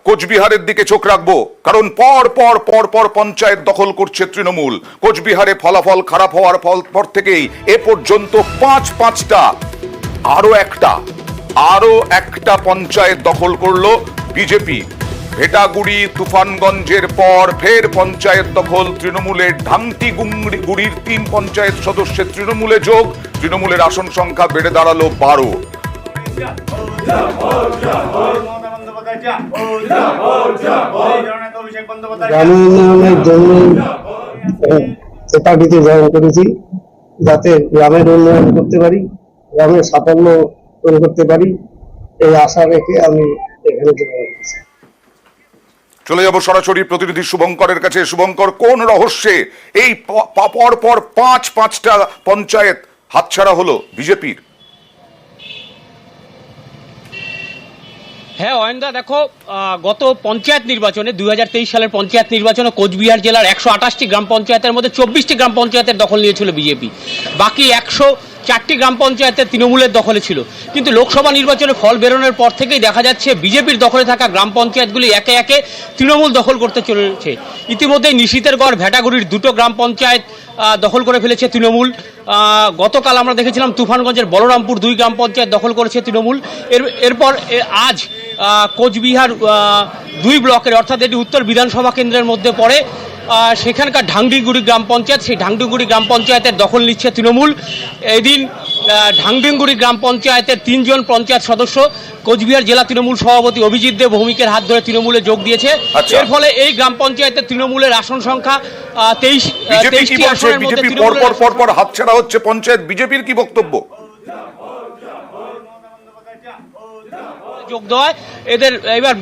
কোচবিহারের দিকে চোখ রাখবো, কারণ পর পর পর পর পঞ্চায়েত দখল করছে তৃণমূল। কোচবিহারে ফলাফল খারাপ হওয়ার পর থেকেই এ পর্যন্ত পাঁচটা আরো একটা পঞ্চায়েত দখল করলো বিজেপি। ভেটাগুড়ি তুফানগঞ্জের পর ফের পঞ্চায়েত দখল তৃণমূলের। ঢাংটি গুড়ির 3 পঞ্চায়েত সদস্যের তৃণমূলে যোগ। তৃণমূলের আসন সংখ্যা বেড়ে দাঁড়ালো 12। গ্রামীণ উন্নয়নের জন্য পার্টিতে জয়েন করেছি, যাতে গ্রামের উন্নয়ন করতে পারি, গ্রামের সাফল্য করতে পারি, এই আশা রেখে আমি এখানে জয়েন করেছি। চলে যাব সরাসরি প্রতিনিধি শুভঙ্করের কাছে। শুভঙ্কর, কোন রহস্যে এই পর পর পাঁচটা পঞ্চায়েত হাতছাড়া হলো বিজেপির? হ্যাঁ অয়নদা, দেখো, গত পঞ্চায়েত নির্বাচনে 2023 সালের পঞ্চায়েত নির্বাচনে কোচবিহার জেলার 128টি গ্রাম পঞ্চায়েতের মধ্যে 24টি গ্রাম পঞ্চায়েতের দখল নিয়েছিল বিজেপি। বাকি 104টি গ্রাম পঞ্চায়েতের তৃণমূলের দখলে ছিল। কিন্তু লোকসভা নির্বাচনে ফল বেরোনোর পর থেকেই দেখা যাচ্ছে বিজেপির দখলে থাকা গ্রাম পঞ্চায়েতগুলি একে একে তৃণমূল দখল করতে চলেছে। ইতিমধ্যেই নিশীথের গড় ভেটাগুড়ির 2টো গ্রাম পঞ্চায়েত দখল করে ফেলেছে তৃণমূল। গতকাল আমরা দেখেছিলাম তুফানগঞ্জের বলরামপুর 2 গ্রাম পঞ্চায়েত দখল করেছে তৃণমূল। এরপর আজ কোচবিহার 2 ব্লকের, অর্থাৎ এটি উত্তর বিধানসভা কেন্দ্রের মধ্যে পড়ে, সেখানকার ঢাংডিগুড়ি গ্রাম পঞ্চায়েত, সেই ঢাংডিগুড়ি গ্রাম পঞ্চায়েতের দখল নিচ্ছে তৃণমূল। এদিন ঢাংডিগুড়ি গ্রাম পঞ্চায়েতের 3 জন পঞ্চায়েত সদস্য কোচবিহার জেলা তৃণমূল সভাপতি অভিজিৎ দেব ভৌমিকের হাত ধরে তৃণমূলে যোগ দিয়েছে। এর ফলে এই গ্রাম পঞ্চায়েতের তৃণমূলের আসন সংখ্যা 23টি আসনের মধ্যে পর হাতছাড়া হচ্ছে পঞ্চায়েত। বিজেপির কি বক্তব্য? যোগ দেওয়ায় এদের এবার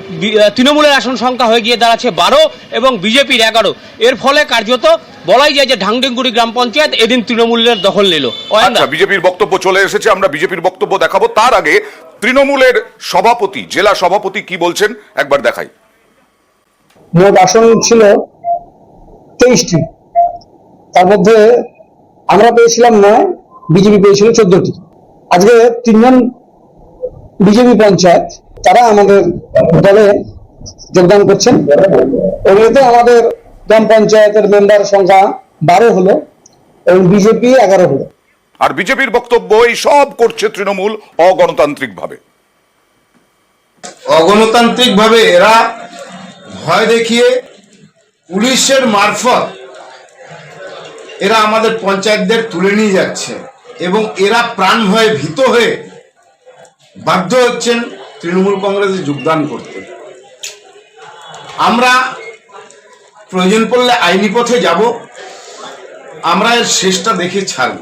তৃণমূলের আসন সংখ্যা হয়ে গিয়ে দাঁড়াচ্ছে 12 এবং বিজেপির 11। এর ফলে কার্যত বলাই যায় যে ঢাংডিগুড়ি গ্রাম পঞ্চায়েত এদিন তৃণমূলের দখল নিল। আচ্ছা, বিজেপির বক্তব্য চলে এসেছে, আমরা বিজেপির বক্তব্য দেখাবো। তার আগে তৃণমূলের সভাপতি, জেলা সভাপতি কি বলছেন একবার দেখাই। মোট আসন ছিল 23টি, তার মধ্যে আমরা পেয়েছিলাম 9, বিজেপি পেয়েছিল 14টি। আজকে 3 জন বিজেপি পঞ্চায়েত তারা আমাদের দলে যোগদান করছেন। এগুলোতে আমাদের গ্রাম পঞ্চায়েতের মেম্বার সংখ্যা 12 হলো এবং বিজেপি 11 হলো। আর বিজেপির বক্তব্য, এই সব করছে তৃণমূল অগণতান্ত্রিক ভাবে এরা ভয় দেখিয়ে পুলিশের মারফত এরা আমাদের পঞ্চায়েতদের তুলে নিয়ে যাচ্ছে এবং এরা প্রাণ ভয়ে ভীত হয়ে বাধ্য হচ্ছেন তৃণমূল কংগ্রেসে যোগদান করতে। আমরা প্রয়োজন পড়লে আইনি পথে যাব, আমরা এর শেষটা দেখে ছাড়ব।